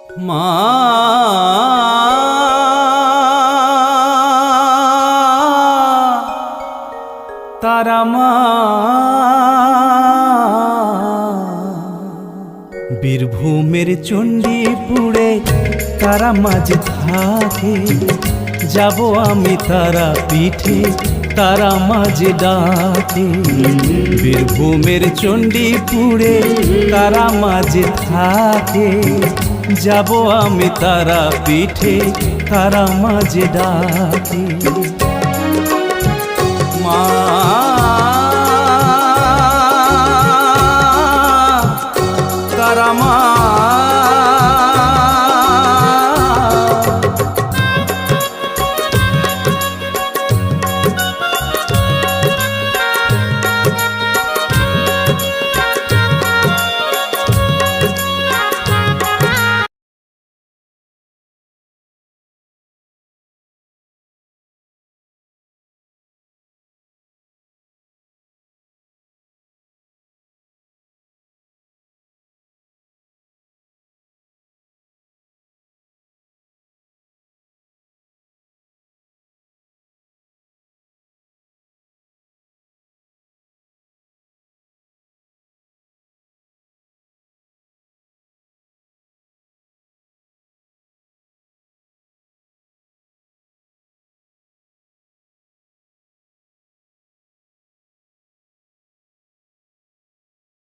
মা তারা মা বীরভূমের চণ্ডীপুরে তারা মাঝে থাকে, যাব আমি তারা পিঠে তারা মাঝে ডাকে। বীরভূমের চণ্ডীপুরে তারা মাঝে থাকে, যাব আমি তারা পিঠে তারা মাঝে ডাকে। মা